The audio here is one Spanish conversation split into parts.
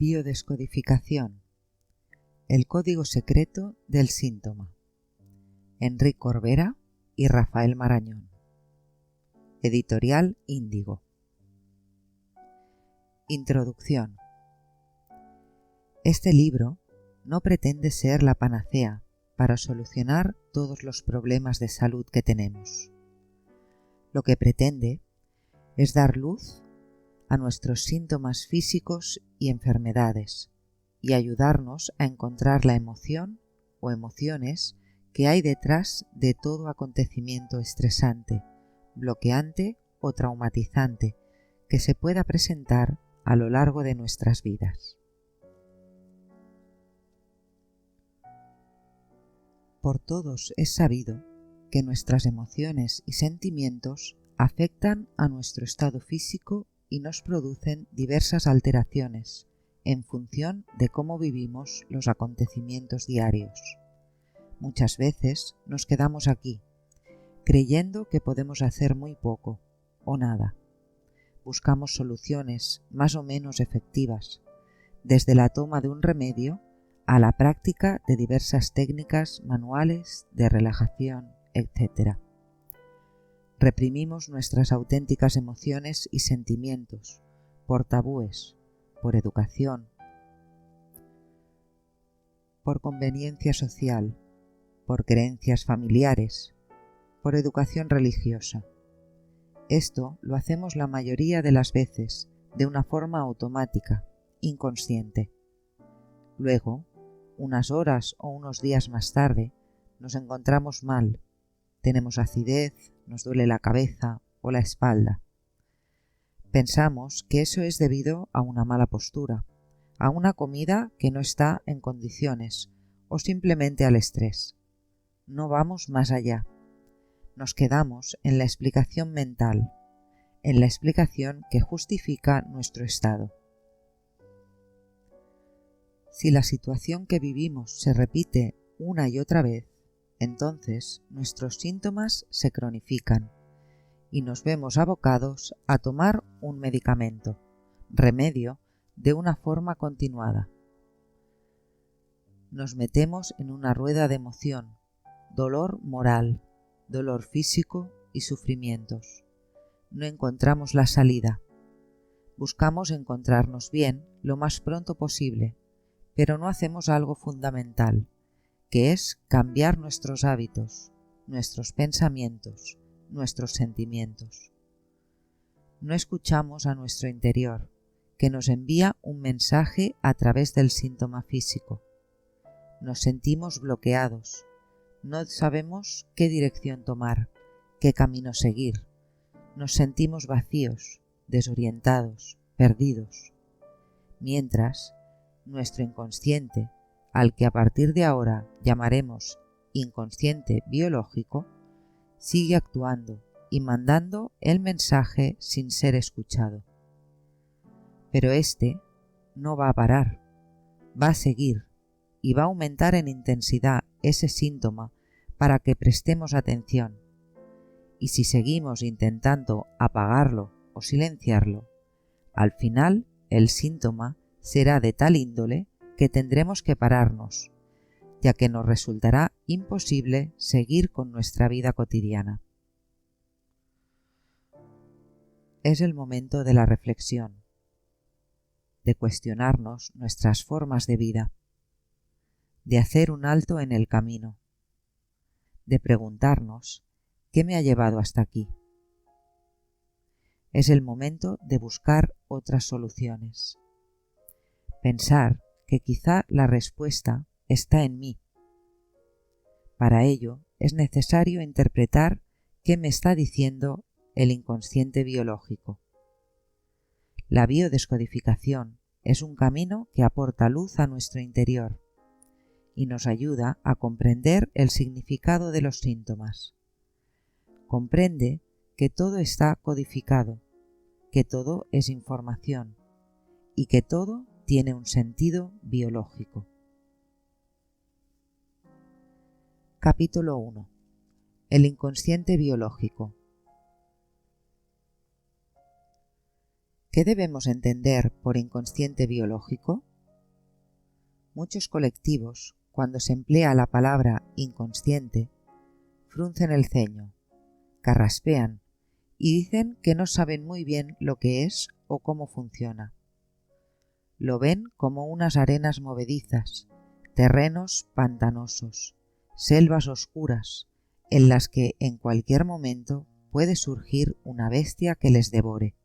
Biodescodificación. El código secreto del síntoma. Enric Corbera y Rafael Marañón. Editorial Índigo. Introducción. Este libro no pretende ser la panacea para solucionar todos los problemas de salud que tenemos. Lo que pretende es dar luz a nuestros síntomas físicos y enfermedades y ayudarnos a encontrar la emoción o emociones que hay detrás de todo acontecimiento estresante, bloqueante o traumatizante que se pueda presentar a lo largo de nuestras vidas. Por todos es sabido que nuestras emociones y sentimientos afectan a nuestro estado físico y nos producen diversas alteraciones en función de cómo vivimos los acontecimientos diarios. Muchas veces nos quedamos aquí, creyendo que podemos hacer muy poco o nada. Buscamos soluciones más o menos efectivas, desde la toma de un remedio a la práctica de diversas técnicas manuales de relajación, etc. Reprimimos nuestras auténticas emociones y sentimientos por tabúes, por educación, por conveniencia social, por creencias familiares, por educación religiosa. Esto lo hacemos la mayoría de las veces de una forma automática, inconsciente. Luego, unas horas o unos días más tarde, nos encontramos mal. Tenemos acidez, nos duele la cabeza o la espalda. Pensamos que eso es debido a una mala postura, a una comida que no está en condiciones o simplemente al estrés. No vamos más allá. Nos quedamos en la explicación mental, en la explicación que justifica nuestro estado. Si la situación que vivimos se repite una y otra vez, entonces nuestros síntomas se cronifican y nos vemos abocados a tomar un medicamento, remedio, de una forma continuada. Nos metemos en una rueda de emoción, dolor moral, dolor físico y sufrimientos. No encontramos la salida. Buscamos encontrarnos bien lo más pronto posible, pero no hacemos algo fundamental, que es cambiar nuestros hábitos, nuestros pensamientos, nuestros sentimientos. No escuchamos a nuestro interior, que nos envía un mensaje a través del síntoma físico. Nos sentimos bloqueados, no sabemos qué dirección tomar, qué camino seguir. Nos sentimos vacíos, desorientados, perdidos. Mientras, nuestro inconsciente, al que a partir de ahora llamaremos inconsciente biológico, sigue actuando y mandando el mensaje sin ser escuchado. Pero este no va a parar, va a seguir y va a aumentar en intensidad ese síntoma para que prestemos atención. Y si seguimos intentando apagarlo o silenciarlo, al final el síntoma será de tal índole que tendremos que pararnos, ya que nos resultará imposible seguir con nuestra vida cotidiana. Es el momento de la reflexión, de cuestionarnos nuestras formas de vida, de hacer un alto en el camino, de preguntarnos ¿qué me ha llevado hasta aquí? Es el momento de buscar otras soluciones. Pensar que quizá la respuesta está en mí. Para ello es necesario interpretar qué me está diciendo el inconsciente biológico. La biodescodificación es un camino que aporta luz a nuestro interior y nos ayuda a comprender el significado de los síntomas. Comprende que todo está codificado, que todo es información y que todo tiene un sentido biológico. Capítulo 1. El inconsciente biológico. ¿Qué debemos entender por inconsciente biológico? Muchos colectivos, cuando se emplea la palabra inconsciente, fruncen el ceño, carraspean y dicen que no saben muy bien lo que es o cómo funciona. Lo ven como unas arenas movedizas, terrenos pantanosos, selvas oscuras, en las que en cualquier momento puede surgir una bestia que les devore.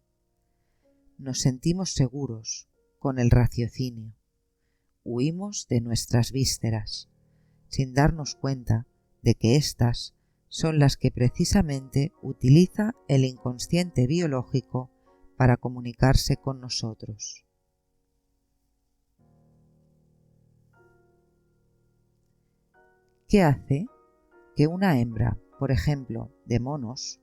Nos sentimos seguros con el raciocinio. Huimos de nuestras vísceras, sin darnos cuenta de que éstas son las que precisamente utiliza el inconsciente biológico para comunicarse con nosotros. ¿Qué hace que una hembra, por ejemplo, de monos,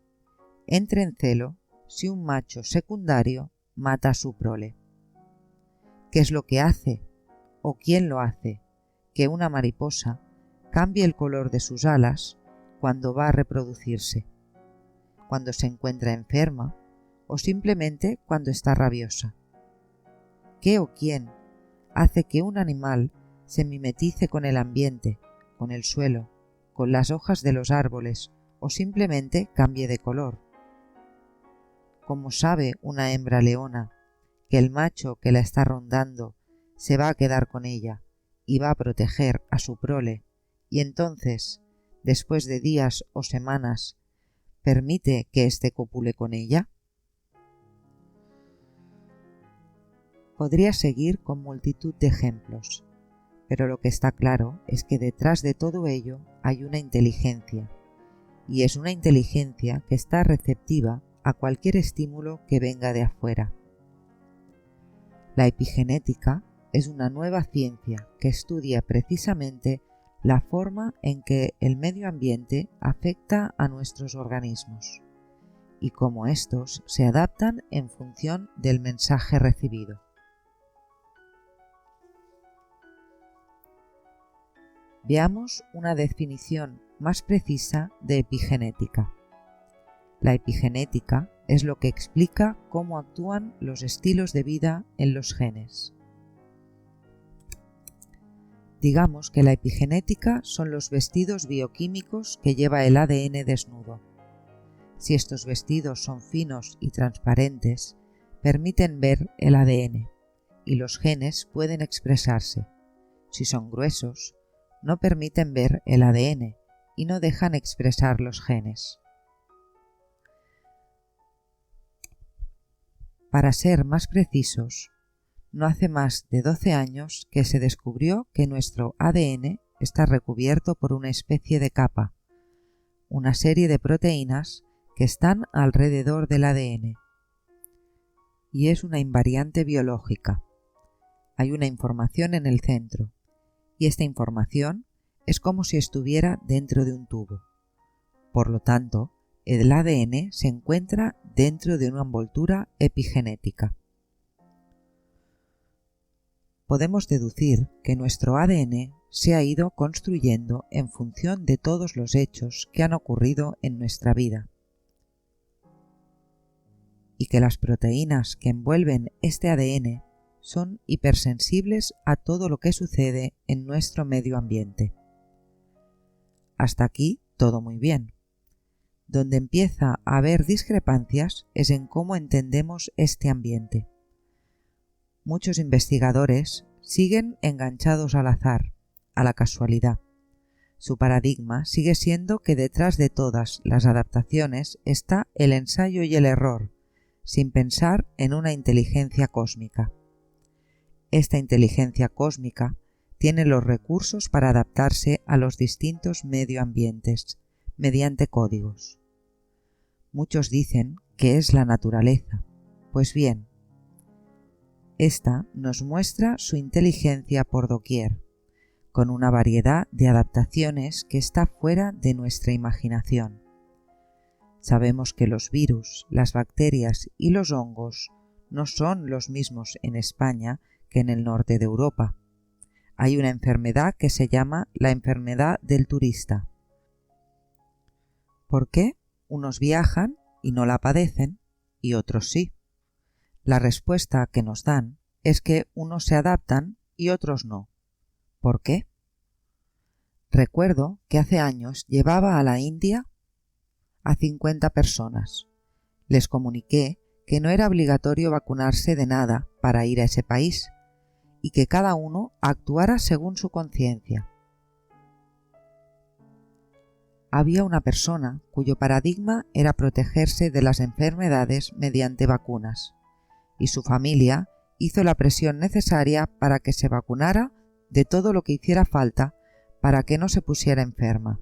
entre en celo si un macho secundario mata a su prole? ¿Qué es lo que hace, o quién lo hace, que una mariposa cambie el color de sus alas cuando va a reproducirse, cuando se encuentra enferma o simplemente cuando está rabiosa? ¿Qué o quién hace que un animal se mimetice con el ambiente, con el suelo, con las hojas de los árboles o simplemente cambie de color? ¿Cómo sabe una hembra leona que el macho que la está rondando se va a quedar con ella y va a proteger a su prole, y entonces, después de días o semanas, permite que éste copule con ella? Podría seguir con multitud de ejemplos, pero lo que está claro es que detrás de todo ello hay una inteligencia, y es una inteligencia que está receptiva a cualquier estímulo que venga de afuera. La epigenética es una nueva ciencia que estudia precisamente la forma en que el medio ambiente afecta a nuestros organismos y cómo estos se adaptan en función del mensaje recibido. Veamos una definición más precisa de epigenética. La epigenética es lo que explica cómo actúan los estilos de vida en los genes. Digamos que la epigenética son los vestidos bioquímicos que lleva el ADN desnudo. Si estos vestidos son finos y transparentes, permiten ver el ADN y los genes pueden expresarse. Si son gruesos, no permiten ver el ADN y no dejan expresar los genes. Para ser más precisos, no hace más de 12 años que se descubrió que nuestro ADN está recubierto por una especie de capa, una serie de proteínas que están alrededor del ADN. Y es una invariante biológica. Hay una información en el centro, y esta información es como si estuviera dentro de un tubo. Por lo tanto, el ADN se encuentra dentro de una envoltura epigenética. Podemos deducir que nuestro ADN se ha ido construyendo en función de todos los hechos que han ocurrido en nuestra vida y que las proteínas que envuelven este ADN son hipersensibles a todo lo que sucede en nuestro medio ambiente. Hasta aquí todo muy bien. Donde empieza a haber discrepancias es en cómo entendemos este ambiente. Muchos investigadores siguen enganchados al azar, a la casualidad. Su paradigma sigue siendo que detrás de todas las adaptaciones está el ensayo y el error, sin pensar en una inteligencia cósmica. Esta inteligencia cósmica tiene los recursos para adaptarse a los distintos medioambientes mediante códigos. Muchos dicen que es la naturaleza. Pues bien, esta nos muestra su inteligencia por doquier, con una variedad de adaptaciones que está fuera de nuestra imaginación. Sabemos que los virus, las bacterias y los hongos no son los mismos en España que en el norte de Europa. Hay una enfermedad que se llama la enfermedad del turista. ¿Por qué? Unos viajan y no la padecen y otros sí. La respuesta que nos dan es que unos se adaptan y otros no. ¿Por qué? Recuerdo que hace años llevaba a la India a 50 personas. Les comuniqué que no era obligatorio vacunarse de nada para ir a ese país y que cada uno actuara según su conciencia. Había una persona cuyo paradigma era protegerse de las enfermedades mediante vacunas, y su familia hizo la presión necesaria para que se vacunara de todo lo que hiciera falta para que no se pusiera enferma.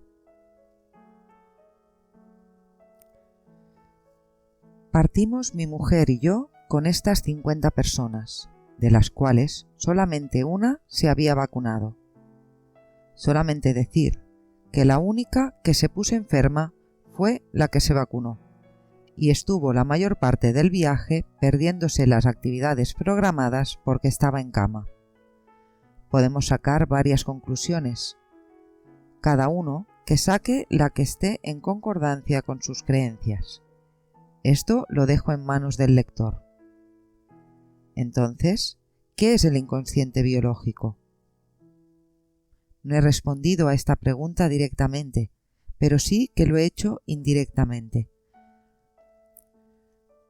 Partimos mi mujer y yo con estas 50 personas, de las cuales solamente una se había vacunado. Solamente decir que la única que se puso enferma fue la que se vacunó, y estuvo la mayor parte del viaje perdiéndose las actividades programadas porque estaba en cama. Podemos sacar varias conclusiones. Cada uno que saque la que esté en concordancia con sus creencias. Esto lo dejo en manos del lector. Entonces, ¿qué es el inconsciente biológico? No he respondido a esta pregunta directamente, pero sí que lo he hecho indirectamente.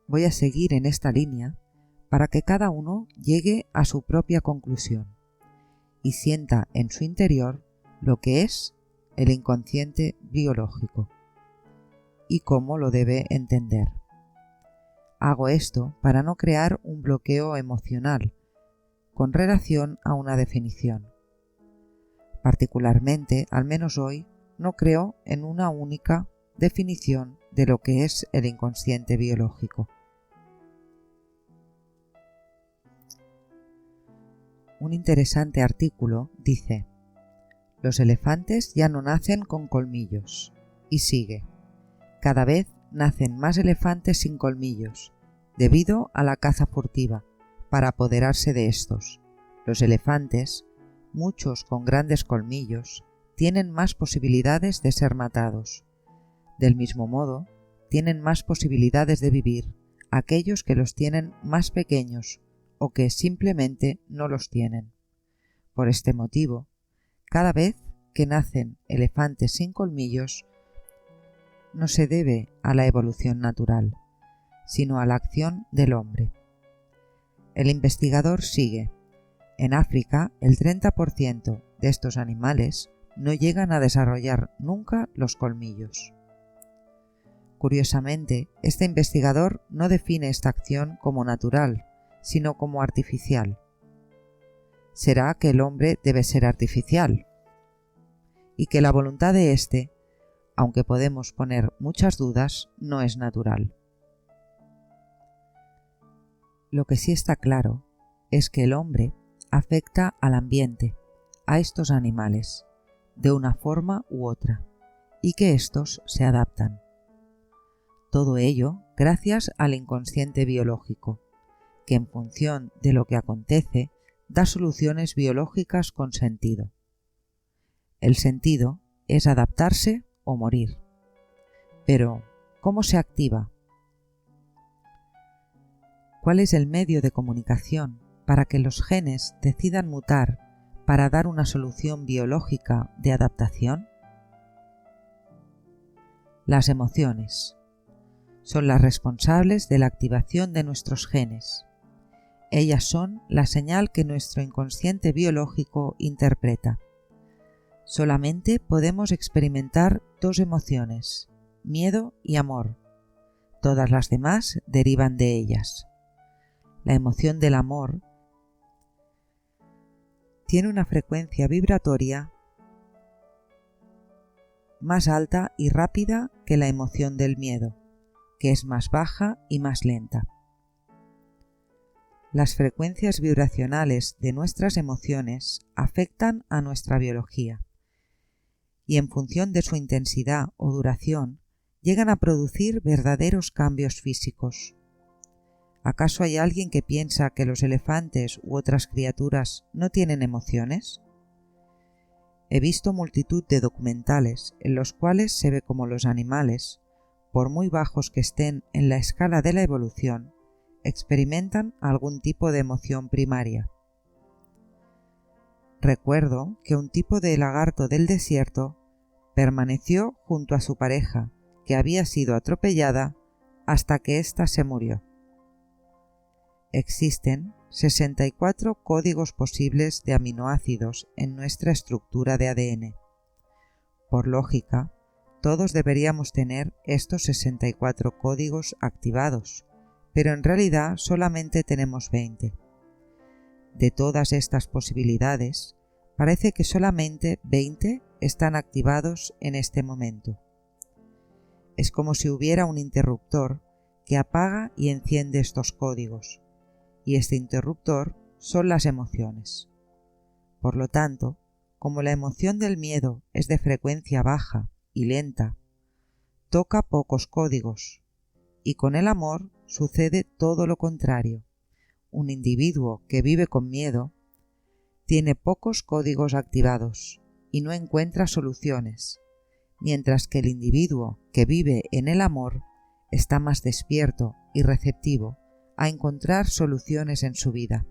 Voy a seguir en esta línea para que cada uno llegue a su propia conclusión y sienta en su interior lo que es el inconsciente biológico y cómo lo debe entender. Hago esto para no crear un bloqueo emocional con relación a una definición. Particularmente, al menos hoy, no creo en una única definición de lo que es el inconsciente biológico. Un interesante artículo dice: los elefantes ya no nacen con colmillos. Y sigue: cada vez nacen más elefantes sin colmillos, debido a la caza furtiva, para apoderarse de estos. Los elefantes, muchos con grandes colmillos, tienen más posibilidades de ser matados. Del mismo modo, tienen más posibilidades de vivir aquellos que los tienen más pequeños o que simplemente no los tienen. Por este motivo, cada vez que nacen elefantes sin colmillos, no se debe a la evolución natural, sino a la acción del hombre. El investigador sigue: en África, el 30% de estos animales no llegan a desarrollar nunca los colmillos. Curiosamente, este investigador no define esta acción como natural, sino como artificial. ¿Será que el hombre debe ser artificial? Y que la voluntad de éste, aunque podemos poner muchas dudas, no es natural. Lo que sí está claro es que el hombre afecta al ambiente, a estos animales, de una forma u otra, y que estos se adaptan. Todo ello gracias al inconsciente biológico, que en función de lo que acontece da soluciones biológicas con sentido. El sentido es adaptarse o morir. Pero, ¿cómo se activa? ¿Cuál es el medio de comunicación para que los genes decidan mutar para dar una solución biológica de adaptación? Las emociones son las responsables de la activación de nuestros genes. Ellas son la señal que nuestro inconsciente biológico interpreta. Solamente podemos experimentar dos emociones, miedo y amor. Todas las demás derivan de ellas. La emoción del amor tiene una frecuencia vibratoria más alta y rápida que la emoción del miedo, que es más baja y más lenta. Las frecuencias vibracionales de nuestras emociones afectan a nuestra biología y en función de su intensidad o duración llegan a producir verdaderos cambios físicos. ¿Acaso hay alguien que piensa que los elefantes u otras criaturas no tienen emociones? He visto multitud de documentales en los cuales se ve cómo los animales, por muy bajos que estén en la escala de la evolución, experimentan algún tipo de emoción primaria. Recuerdo que un tipo de lagarto del desierto permaneció junto a su pareja, que había sido atropellada, hasta que ésta se murió. Existen 64 códigos posibles de aminoácidos en nuestra estructura de ADN. Por lógica, todos deberíamos tener estos 64 códigos activados, pero en realidad solamente tenemos 20. De todas estas posibilidades, parece que solamente 20 están activados en este momento. Es como si hubiera un interruptor que apaga y enciende estos códigos, y este interruptor son las emociones. Por lo tanto, como la emoción del miedo es de frecuencia baja y lenta, toca pocos códigos, y con el amor sucede todo lo contrario. Un individuo que vive con miedo tiene pocos códigos activados y no encuentra soluciones, mientras que el individuo que vive en el amor está más despierto y receptivo a encontrar soluciones en su vida.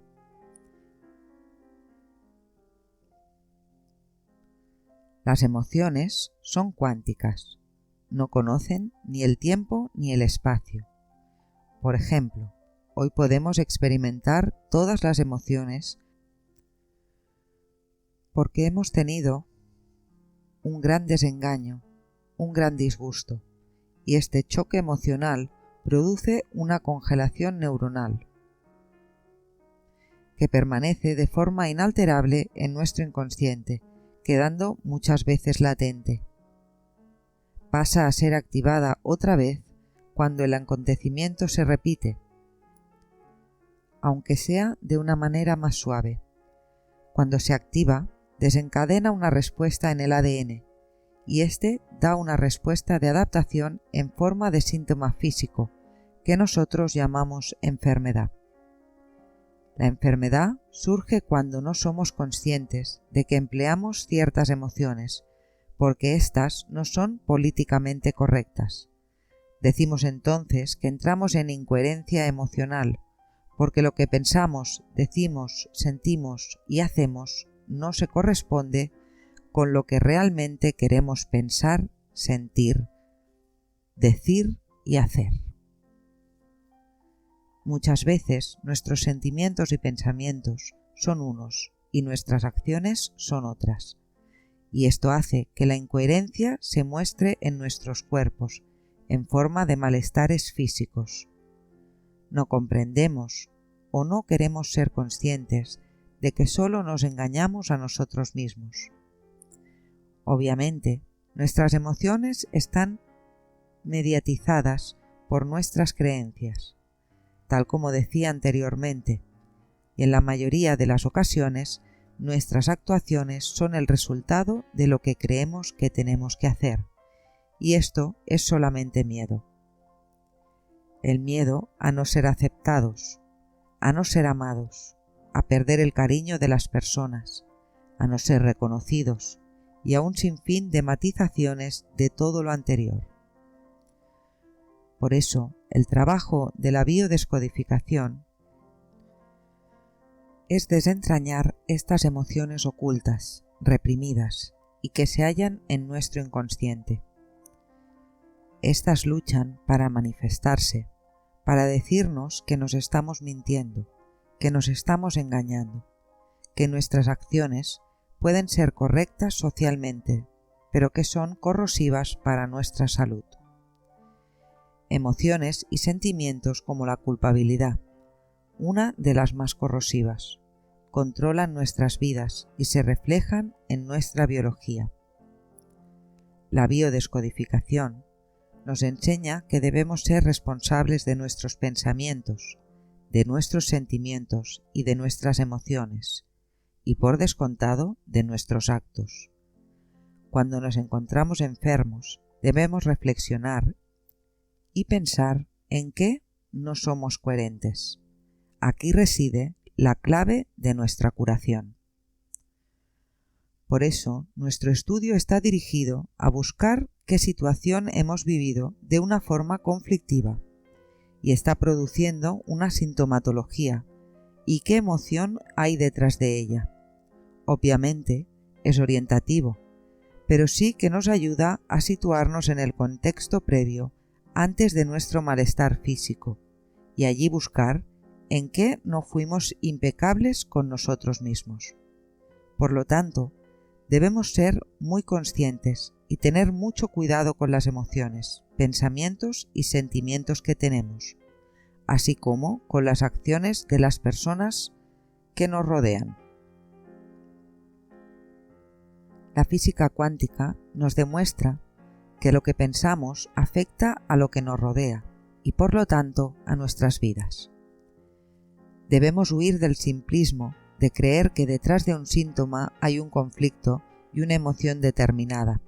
Las emociones son cuánticas, no conocen ni el tiempo ni el espacio. Por ejemplo, hoy podemos experimentar todas las emociones porque hemos tenido un gran desengaño, un gran disgusto, y este choque emocional produce una congelación neuronal que permanece de forma inalterable en nuestro inconsciente, quedando muchas veces latente. Pasa a ser activada otra vez cuando el acontecimiento se repite, aunque sea de una manera más suave. Cuando se activa, desencadena una respuesta en el ADN, y este da una respuesta de adaptación en forma de síntoma físico, que nosotros llamamos enfermedad. La enfermedad surge cuando no somos conscientes de que empleamos ciertas emociones, porque éstas no son políticamente correctas. Decimos entonces que entramos en incoherencia emocional, porque lo que pensamos, decimos, sentimos y hacemos no se corresponde con lo que realmente queremos pensar, sentir, decir y hacer. Muchas veces nuestros sentimientos y pensamientos son unos y nuestras acciones son otras, y esto hace que la incoherencia se muestre en nuestros cuerpos en forma de malestares físicos. No comprendemos o no queremos ser conscientes de que solo nos engañamos a nosotros mismos. Obviamente, nuestras emociones están mediatizadas por nuestras creencias, tal como decía anteriormente, y en la mayoría de las ocasiones nuestras actuaciones son el resultado de lo que creemos que tenemos que hacer, y esto es solamente miedo. El miedo a no ser aceptados, a no ser amados, a perder el cariño de las personas, a no ser reconocidos, y a un sinfín de matizaciones de todo lo anterior. Por eso, el trabajo de la biodescodificación es desentrañar estas emociones ocultas, reprimidas, y que se hallan en nuestro inconsciente. Estas luchan para manifestarse, para decirnos que nos estamos mintiendo, que nos estamos engañando, que nuestras acciones pueden ser correctas socialmente, pero que son corrosivas para nuestra salud. Emociones y sentimientos como la culpabilidad, una de las más corrosivas, controlan nuestras vidas y se reflejan en nuestra biología. La biodescodificación nos enseña que debemos ser responsables de nuestros pensamientos, de nuestros sentimientos y de nuestras emociones, y por descontado de nuestros actos. Cuando nos encontramos enfermos, debemos reflexionar y pensar en qué no somos coherentes. Aquí reside la clave de nuestra curación. Por eso, nuestro estudio está dirigido a buscar qué situación hemos vivido de una forma conflictiva y está produciendo una sintomatología y qué emoción hay detrás de ella. obviamente, es orientativo, pero sí que nos ayuda a situarnos en el contexto previo antes de nuestro malestar físico y allí buscar en qué no fuimos impecables con nosotros mismos. Por lo tanto, debemos ser muy conscientes y tener mucho cuidado con las emociones, pensamientos y sentimientos que tenemos, así como con las acciones de las personas que nos rodean. La física cuántica nos demuestra que lo que pensamos afecta a lo que nos rodea y por lo tanto a nuestras vidas. Debemos huir del simplismo de creer que detrás de un síntoma hay un conflicto y una emoción determinada.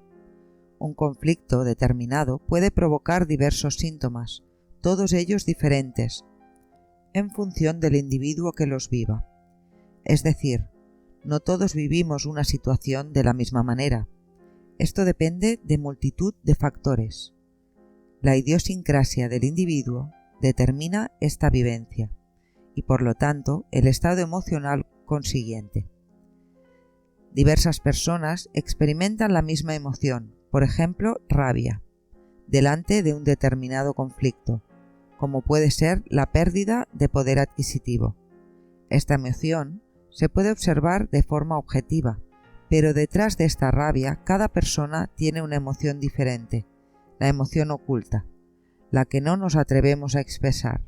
Un conflicto determinado puede provocar diversos síntomas, todos ellos diferentes, en función del individuo que los viva. Es decir, no todos vivimos una situación de la misma manera. Esto depende de multitud de factores. La idiosincrasia del individuo determina esta vivencia y por lo tanto el estado emocional consiguiente. Diversas personas experimentan la misma emoción, por ejemplo, rabia, delante de un determinado conflicto, como puede ser la pérdida de poder adquisitivo. Esta emoción se puede observar de forma objetiva, pero detrás de esta rabia cada persona tiene una emoción diferente, la emoción oculta, la que no nos atrevemos a expresar.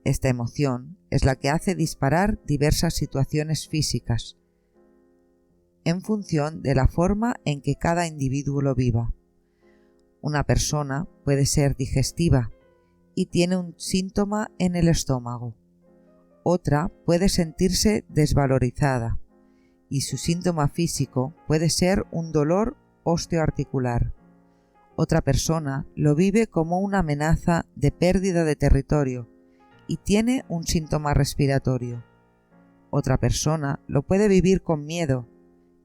Esta emoción es la que hace disparar diversas situaciones físicas, en función de la forma en que cada individuo lo viva. Una persona puede ser digestiva y tiene un síntoma en el estómago. Otra puede sentirse desvalorizada y su síntoma físico puede ser un dolor osteoarticular. Otra persona lo vive como una amenaza de pérdida de territorio y tiene un síntoma respiratorio. Otra persona lo puede vivir con miedo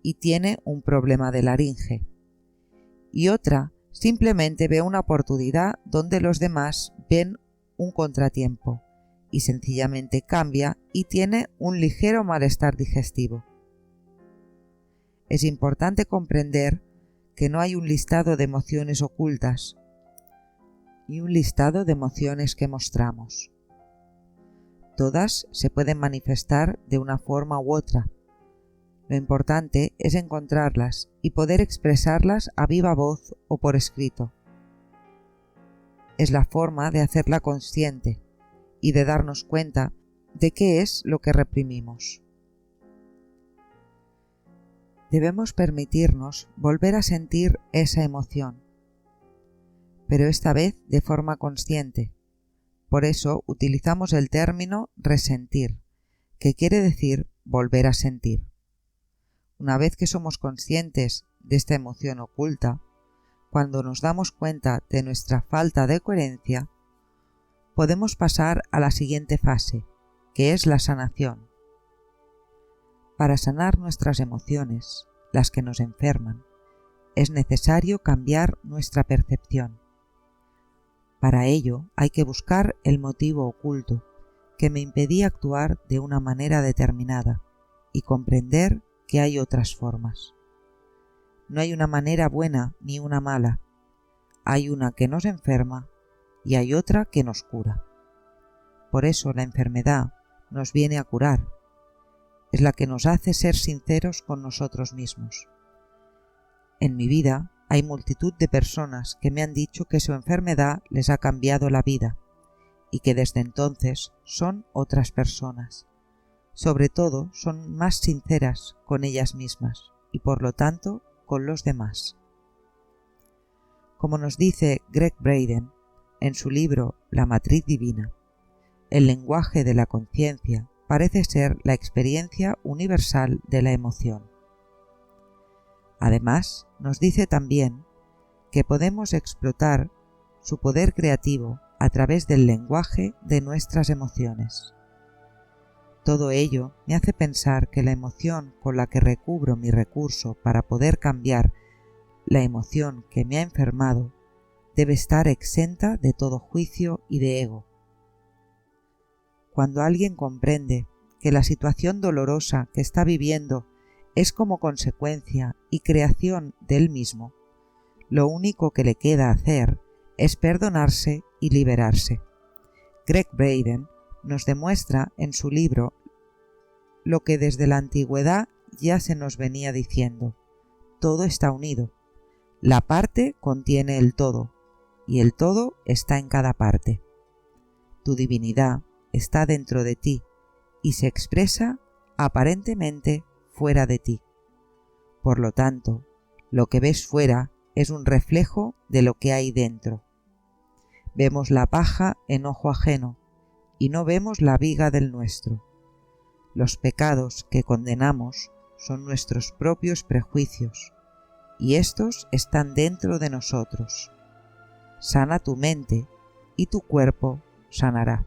y tiene un problema de laringe. Y otra simplemente ve una oportunidad donde los demás ven un contratiempo y sencillamente cambia y tiene un ligero malestar digestivo. Es importante comprender que no hay un listado de emociones ocultas y un listado de emociones que mostramos. Todas se pueden manifestar de una forma u otra. Lo importante es encontrarlas y poder expresarlas a viva voz o por escrito. Es la forma de hacerla consciente y de darnos cuenta de qué es lo que reprimimos. Debemos permitirnos volver a sentir esa emoción, pero esta vez de forma consciente. Por eso utilizamos el término resentir, que quiere decir volver a sentir. Una vez que somos conscientes de esta emoción oculta, cuando nos damos cuenta de nuestra falta de coherencia, podemos pasar a la siguiente fase, que es la sanación. Para sanar nuestras emociones, las que nos enferman, es necesario cambiar nuestra percepción. Para ello hay que buscar el motivo oculto que me impedía actuar de una manera determinada y comprender que hay otras formas. No hay una manera buena ni una mala. Hay una que nos enferma y hay otra que nos cura. Por eso la enfermedad nos viene a curar. Es la que nos hace ser sinceros con nosotros mismos. En mi vida hay multitud de personas que me han dicho que su enfermedad les ha cambiado la vida y que desde entonces son otras personas. Sobre todo son más sinceras con ellas mismas y por lo tanto con los demás. Como nos dice Gregg Braden en su libro La Matriz Divina, el lenguaje de la conciencia parece ser la experiencia universal de la emoción. Además, nos dice también que podemos explotar su poder creativo a través del lenguaje de nuestras emociones. Todo ello me hace pensar que la emoción con la que recubro mi recurso para poder cambiar la emoción que me ha enfermado debe estar exenta de todo juicio y de ego. Cuando alguien comprende que la situación dolorosa que está viviendo es como consecuencia y creación del mismo. Lo único que le queda hacer es perdonarse y liberarse. Gregg Braden nos demuestra en su libro lo que desde la antigüedad ya se nos venía diciendo. Todo está unido. La parte contiene el todo, y el todo está en cada parte. Tu divinidad está dentro de ti y se expresa aparentemente fuera de ti. Por lo tanto, lo que ves fuera es un reflejo de lo que hay dentro. Vemos la paja en ojo ajeno y no vemos la viga del nuestro. Los pecados que condenamos son nuestros propios prejuicios, y estos están dentro de nosotros. Sana tu mente y tu cuerpo sanará.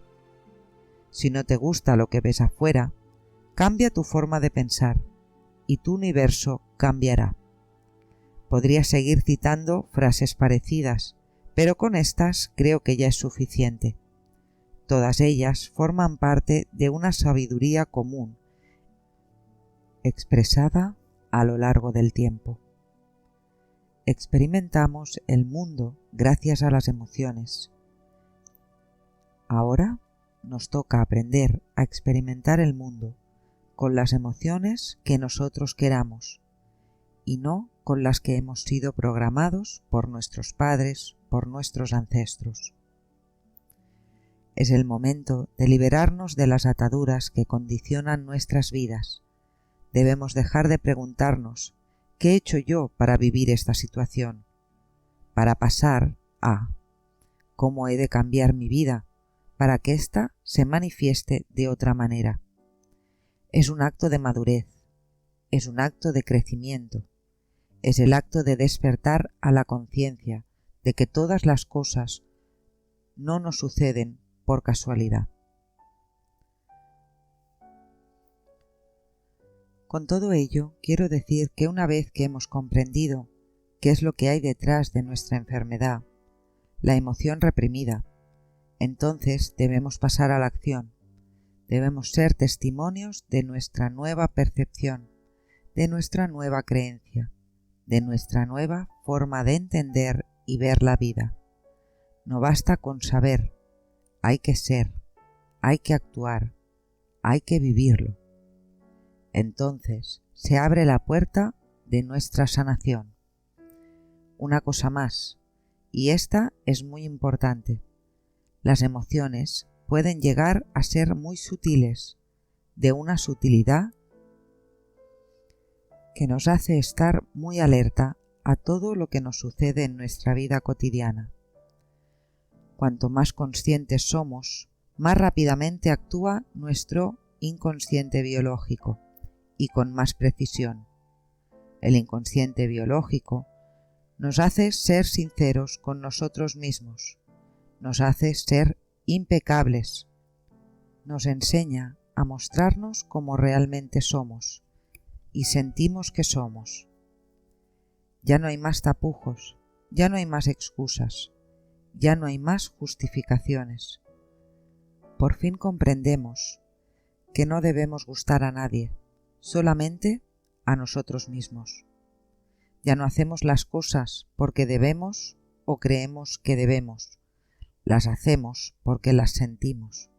Si no te gusta lo que ves afuera, cambia tu forma de pensar y tu universo cambiará. Podría seguir citando frases parecidas, pero con estas creo que ya es suficiente. Todas ellas forman parte de una sabiduría común, expresada a lo largo del tiempo. Experimentamos el mundo gracias a las emociones. Ahora nos toca aprender a experimentar el mundo con las emociones que nosotros queramos y no con las que hemos sido programados por nuestros padres, por nuestros ancestros. Es el momento de liberarnos de las ataduras que condicionan nuestras vidas. Debemos dejar de preguntarnos ¿qué he hecho yo para vivir esta situación? Para pasar a ¿cómo he de cambiar mi vida para que ésta se manifieste de otra manera? Es un acto de madurez, es un acto de crecimiento, es el acto de despertar a la conciencia de que todas las cosas no nos suceden por casualidad. Con todo ello, quiero decir que una vez que hemos comprendido qué es lo que hay detrás de nuestra enfermedad, la emoción reprimida, entonces debemos pasar a la acción. Debemos ser testimonios de nuestra nueva percepción, de nuestra nueva creencia, de nuestra nueva forma de entender y ver la vida. No basta con saber, hay que ser, hay que actuar, hay que vivirlo. Entonces se abre la puerta de nuestra sanación. Una cosa más, y esta es muy importante. Las emociones pueden llegar a ser muy sutiles, de una sutilidad que nos hace estar muy alerta a todo lo que nos sucede en nuestra vida cotidiana. Cuanto más conscientes somos, más rápidamente actúa nuestro inconsciente biológico y con más precisión. El inconsciente biológico nos hace ser sinceros con nosotros mismos, nos hace ser impecables, nos enseña a mostrarnos como realmente somos y sentimos que somos. Ya no hay más tapujos, ya no hay más excusas, ya no hay más justificaciones. Por fin comprendemos que no debemos gustar a nadie, solamente a nosotros mismos. Ya no hacemos las cosas porque debemos o creemos que debemos, las hacemos porque las sentimos.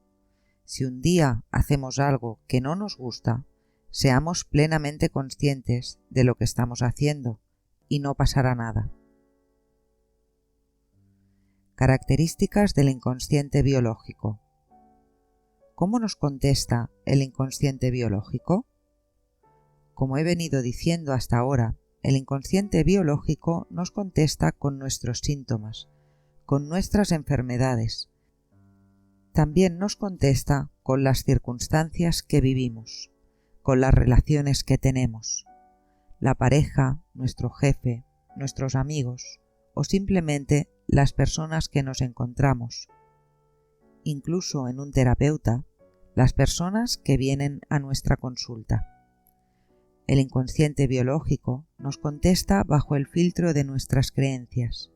Si un día hacemos algo que no nos gusta, seamos plenamente conscientes de lo que estamos haciendo y no pasará nada. Características del inconsciente biológico. ¿Cómo nos contesta el inconsciente biológico? Como he venido diciendo hasta ahora, el inconsciente biológico nos contesta con nuestros síntomas, con nuestras enfermedades. También nos contesta con las circunstancias que vivimos, con las relaciones que tenemos, la pareja, nuestro jefe, nuestros amigos o simplemente las personas que nos encontramos. Incluso en un terapeuta, las personas que vienen a nuestra consulta. El inconsciente biológico nos contesta bajo el filtro de nuestras creencias.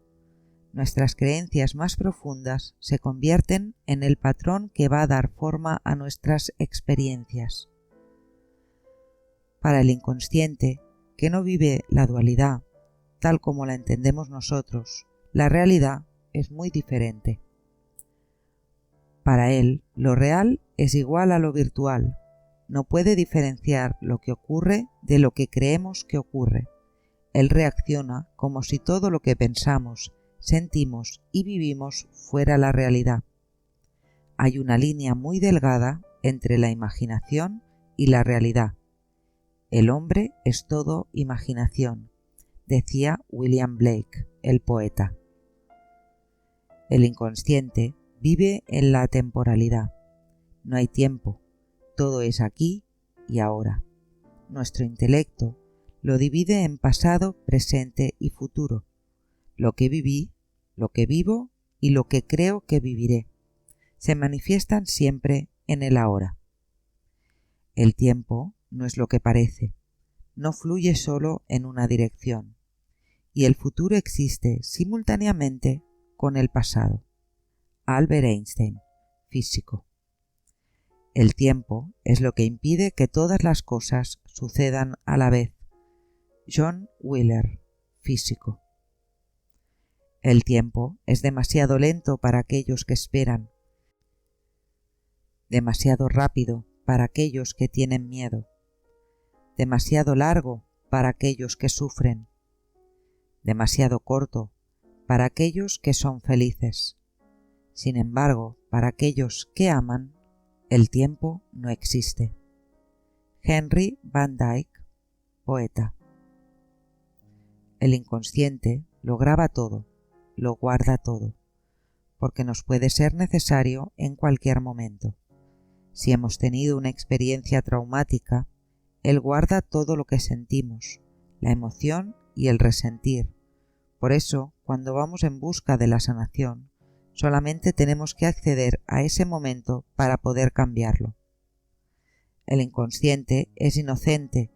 Nuestras creencias más profundas se convierten en el patrón que va a dar forma a nuestras experiencias. Para el inconsciente, que no vive la dualidad tal como la entendemos nosotros, la realidad es muy diferente. Para él, lo real es igual a lo virtual. No puede diferenciar lo que ocurre de lo que creemos que ocurre. Él reacciona como si todo lo que pensamos, sentimos y vivimos fuera la realidad. Hay una línea muy delgada entre la imaginación y la realidad. El hombre es todo imaginación, decía William Blake, el poeta. El inconsciente vive en la temporalidad. No hay tiempo, todo es aquí y ahora. Nuestro intelecto lo divide en pasado, presente y futuro. Lo que viví, lo que vivo y lo que creo que viviré se manifiestan siempre en el ahora. El tiempo no es lo que parece, no fluye solo en una dirección, y el futuro existe simultáneamente con el pasado. Albert Einstein, físico. El tiempo es lo que impide que todas las cosas sucedan a la vez. John Wheeler, físico. El tiempo es demasiado lento para aquellos que esperan, demasiado rápido para aquellos que tienen miedo, demasiado largo para aquellos que sufren, demasiado corto para aquellos que son felices. Sin embargo, para aquellos que aman, el tiempo no existe. Henry Van Dyke, poeta. El inconsciente lo graba todo, lo guarda todo, porque nos puede ser necesario en cualquier momento. Si hemos tenido una experiencia traumática, él guarda todo lo que sentimos, la emoción y el resentir. Por eso, cuando vamos en busca de la sanación, solamente tenemos que acceder a ese momento para poder cambiarlo. El inconsciente es inocente,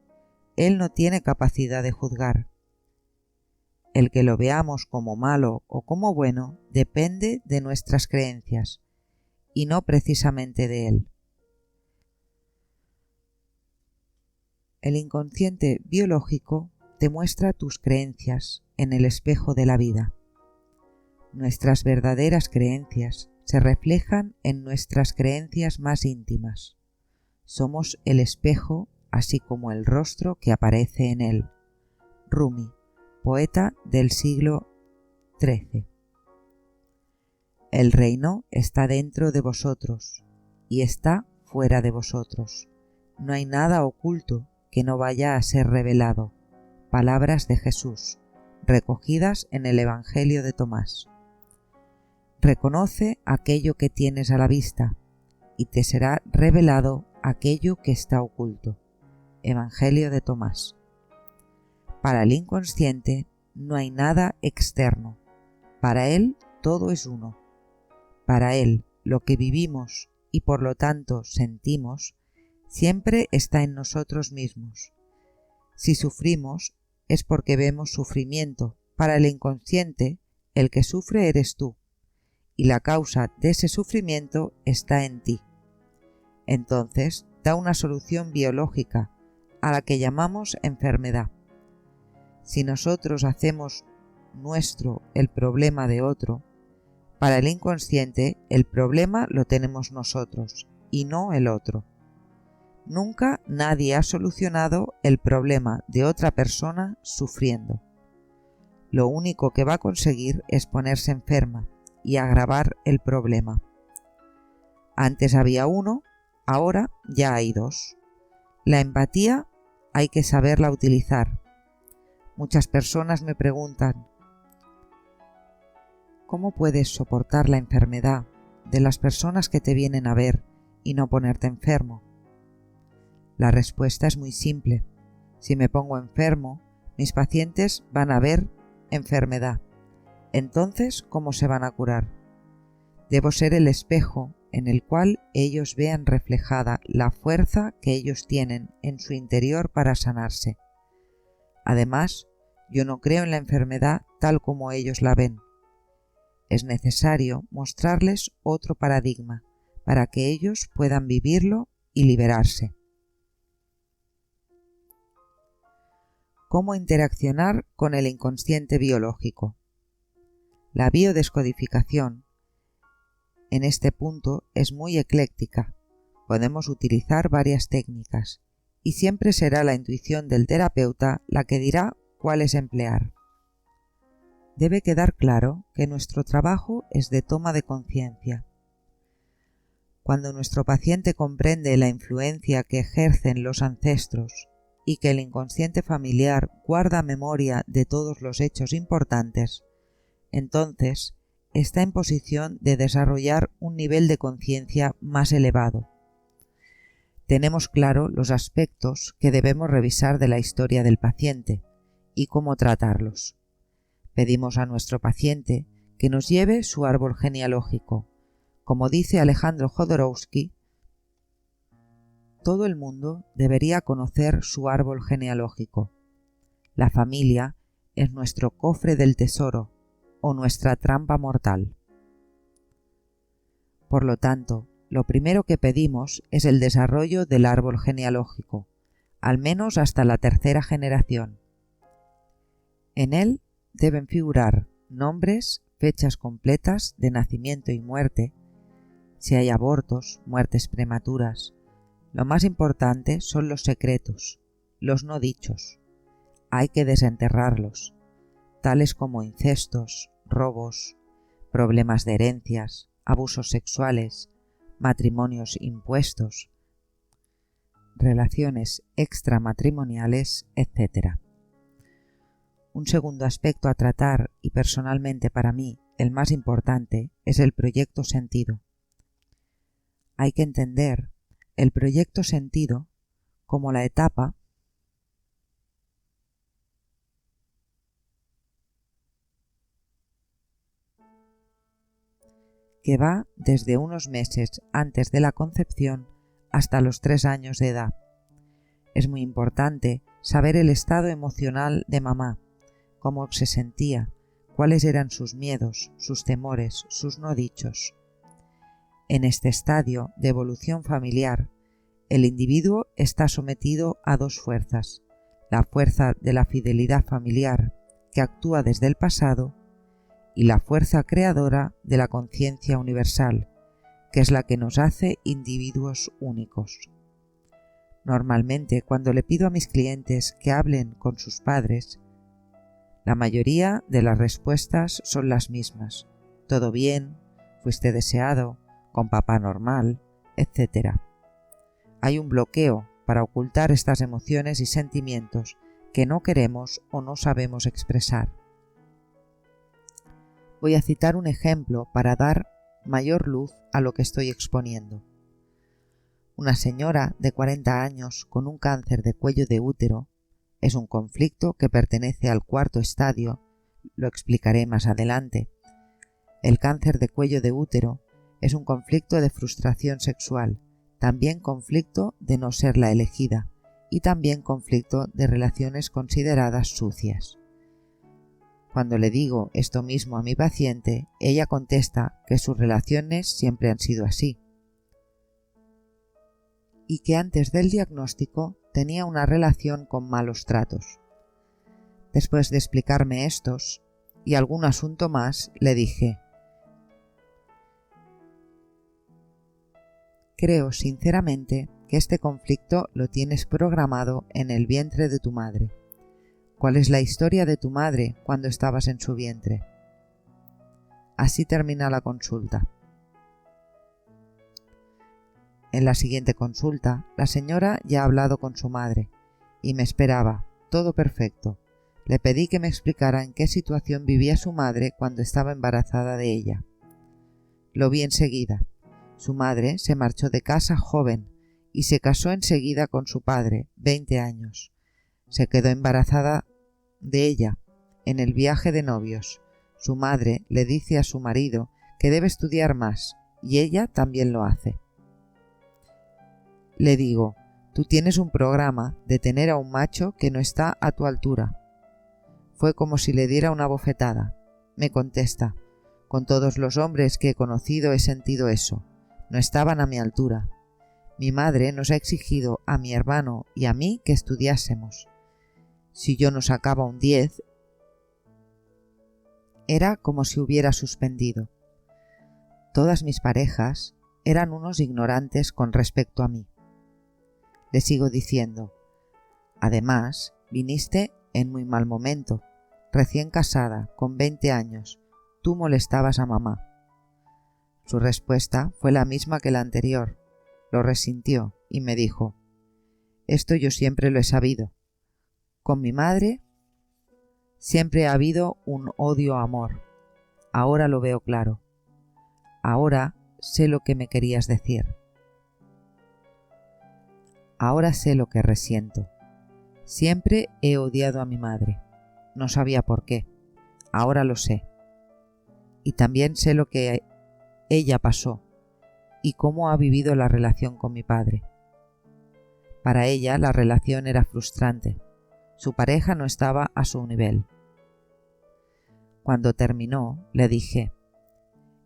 él no tiene capacidad de juzgar. El que lo veamos como malo o como bueno depende de nuestras creencias, y no precisamente de él. El inconsciente biológico te muestra tus creencias en el espejo de la vida. Nuestras verdaderas creencias se reflejan en nuestras creencias más íntimas. Somos el espejo, así como el rostro que aparece en él. Rumi, poeta del siglo XIII. El reino está dentro de vosotros y está fuera de vosotros. No hay nada oculto que no vaya a ser revelado. Palabras de Jesús, recogidas en el Evangelio de Tomás. Reconoce aquello que tienes a la vista, y te será revelado aquello que está oculto. Evangelio de Tomás. Para el inconsciente no hay nada externo. Para él todo es uno. Para él lo que vivimos y por lo tanto sentimos siempre está en nosotros mismos. Si sufrimos es porque vemos sufrimiento. Para el inconsciente, el que sufre eres tú, y la causa de ese sufrimiento está en ti. Entonces da una solución biológica a la que llamamos enfermedad. Si nosotros hacemos nuestro el problema de otro, para el inconsciente el problema lo tenemos nosotros y no el otro. Nunca nadie ha solucionado el problema de otra persona sufriendo. Lo único que va a conseguir es ponerse enferma y agravar el problema. Antes había uno, ahora ya hay dos. La empatía hay que saberla utilizar. Muchas personas me preguntan: ¿cómo puedes soportar la enfermedad de las personas que te vienen a ver y no ponerte enfermo? La respuesta es muy simple. Si me pongo enfermo, mis pacientes van a ver enfermedad. Entonces, ¿cómo se van a curar? Debo ser el espejo en el cual ellos vean reflejada la fuerza que ellos tienen en su interior para sanarse. Además, yo no creo en la enfermedad tal como ellos la ven. Es necesario mostrarles otro paradigma para que ellos puedan vivirlo y liberarse. cómo interaccionar con el inconsciente biológico. La biodescodificación en este punto es muy ecléctica. Podemos utilizar varias técnicas y siempre será la intuición del terapeuta la que dirá cuáles emplear. Debe quedar claro que nuestro trabajo es de toma de conciencia. Cuando nuestro paciente comprende la influencia que ejercen los ancestros y que el inconsciente familiar guarda memoria de todos los hechos importantes, entonces está en posición de desarrollar un nivel de conciencia más elevado. Tenemos claro los aspectos que debemos revisar de la historia del paciente y cómo tratarlos. Pedimos a nuestro paciente que nos lleve su árbol genealógico. Como dice Alejandro Jodorowsky, todo el mundo debería conocer su árbol genealógico. La familia es nuestro cofre del tesoro o nuestra trampa mortal. Por lo tanto, lo primero que pedimos es el desarrollo del árbol genealógico, al menos hasta la tercera generación. En él deben figurar nombres, fechas completas de nacimiento y muerte, si hay abortos, muertes prematuras. Lo más importante son los secretos, los no dichos. Hay que desenterrarlos, tales como incestos, robos, problemas de herencias, abusos sexuales, matrimonios impuestos, relaciones extramatrimoniales, etc. Un segundo aspecto a tratar, y personalmente para mí el más importante, es el proyecto sentido. Hay que entender el proyecto sentido como la etapa que va desde unos meses antes de la concepción hasta los 3 años de edad. Es muy importante saber el estado emocional de mamá, cómo se sentía, cuáles eran sus miedos, sus temores, sus no dichos. En este estadio de evolución familiar, el individuo está sometido a dos fuerzas: la fuerza de la fidelidad familiar, que actúa desde el pasado, y la fuerza creadora de la conciencia universal, que es la que nos hace individuos únicos. Normalmente, cuando le pido a mis clientes que hablen con sus padres, la mayoría de las respuestas son las mismas: todo bien, fuiste deseado, con papá normal, etc. Hay un bloqueo para ocultar estas emociones y sentimientos que no queremos o no sabemos expresar. Voy a citar un ejemplo para dar mayor luz a lo que estoy exponiendo. Una señora de 40 años con un cáncer de cuello de útero es un conflicto que pertenece al cuarto estadio, lo explicaré más adelante. El cáncer de cuello de útero es un conflicto de frustración sexual, también conflicto de no ser la elegida y también conflicto de relaciones consideradas sucias. Cuando le digo esto mismo a mi paciente, ella contesta que sus relaciones siempre han sido así y que antes del diagnóstico tenía una relación con malos tratos. Después de explicarme estos y algún asunto más, le dije: creo sinceramente que este conflicto lo tienes programado en el vientre de tu madre. ¿Cuál es la historia de tu madre cuando estabas en su vientre? Así termina la consulta. En la siguiente consulta, la señora ya ha hablado con su madre y me esperaba, todo perfecto. Le pedí que me explicara en qué situación vivía su madre cuando estaba embarazada de ella. Lo vi enseguida. Su madre se marchó de casa joven y se casó enseguida con su padre, 20 años. Se quedó embarazada de ella en el viaje de novios. Su madre le dice a su marido que debe estudiar más y ella también lo hace. Le digo: tú tienes un programa de tener a un macho que no está a tu altura. Fue como si le diera una bofetada. Me contesta: con todos los hombres que he conocido he sentido eso. No estaban a mi altura. Mi madre nos ha exigido a mi hermano y a mí que estudiásemos. Si yo no sacaba un 10, era como si hubiera suspendido. Todas mis parejas eran unos ignorantes con respecto a mí. Le sigo diciendo, además, viniste en muy mal momento, recién casada, con 20 años, tú molestabas a mamá. Su respuesta fue la misma que la anterior, lo resintió y me dijo, esto yo siempre lo he sabido. Con mi madre siempre ha habido un odio-amor. Ahora lo veo claro. Ahora sé lo que me querías decir. Ahora sé lo que resiento. Siempre he odiado a mi madre. No sabía por qué. Ahora lo sé. Y también sé lo que ella pasó y cómo ha vivido la relación con mi padre. Para ella la relación era frustrante. Su pareja no estaba a su nivel. Cuando terminó, le dije,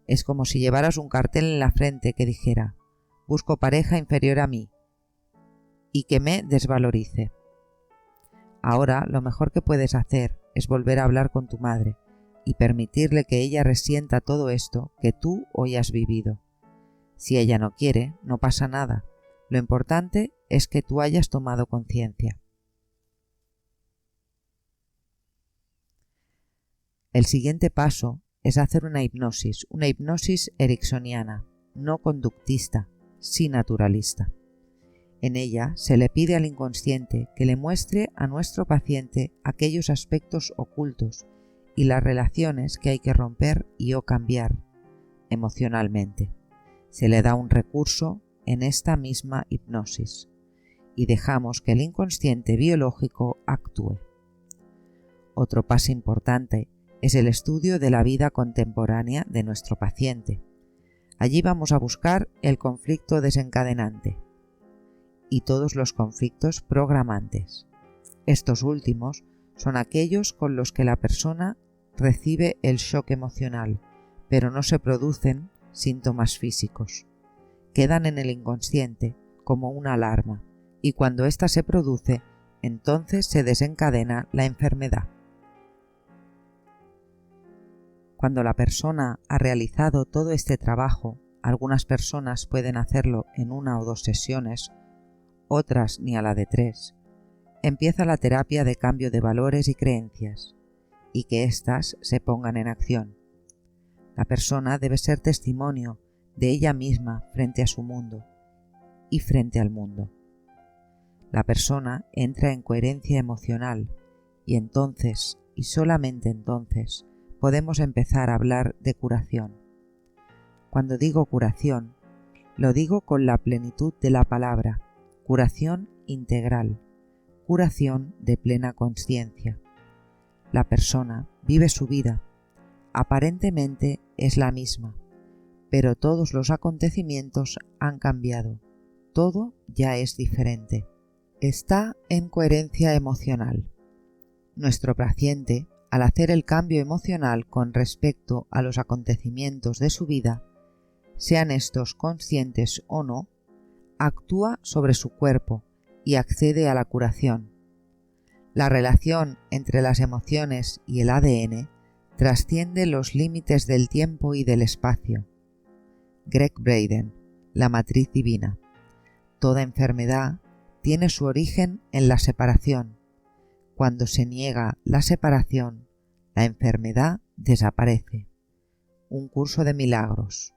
es como si llevaras un cartel en la frente que dijera, busco pareja inferior a mí y que me desvalorice. Ahora lo mejor que puedes hacer es volver a hablar con tu madre y permitirle que ella resienta todo esto que tú hoy has vivido. Si ella no quiere, no pasa nada. Lo importante es que tú hayas tomado conciencia. El siguiente paso es hacer una hipnosis ericksoniana, no conductista, sí naturalista. En ella se le pide al inconsciente que le muestre a nuestro paciente aquellos aspectos ocultos y las relaciones que hay que romper y o cambiar emocionalmente. Se le da un recurso en esta misma hipnosis y dejamos que el inconsciente biológico actúe. Otro paso importante es el estudio de la vida contemporánea de nuestro paciente. Allí vamos a buscar el conflicto desencadenante y todos los conflictos programantes. Estos últimos son aquellos con los que la persona recibe el shock emocional, pero no se producen síntomas físicos. Quedan en el inconsciente como una alarma y cuando ésta se produce, entonces se desencadena la enfermedad. Cuando la persona ha realizado todo este trabajo, algunas personas pueden hacerlo en 1 o 2 sesiones, otras ni a la de 3, empieza la terapia de cambio de valores y creencias, y que éstas se pongan en acción. La persona debe ser testimonio de ella misma frente a su mundo y frente al mundo. La persona entra en coherencia emocional y entonces, y solamente entonces, podemos empezar a hablar de curación. Cuando digo curación, lo digo con la plenitud de la palabra, curación integral, curación de plena consciencia. La persona vive su vida, aparentemente es la misma, pero todos los acontecimientos han cambiado, todo ya es diferente. Está en coherencia emocional. Nuestro paciente, al hacer el cambio emocional con respecto a los acontecimientos de su vida, sean estos conscientes o no, actúa sobre su cuerpo y accede a la curación. La relación entre las emociones y el ADN trasciende los límites del tiempo y del espacio. Gregg Braden, La matriz divina. Toda enfermedad tiene su origen en la separación. Cuando se niega la separación, la enfermedad desaparece. Un curso de milagros.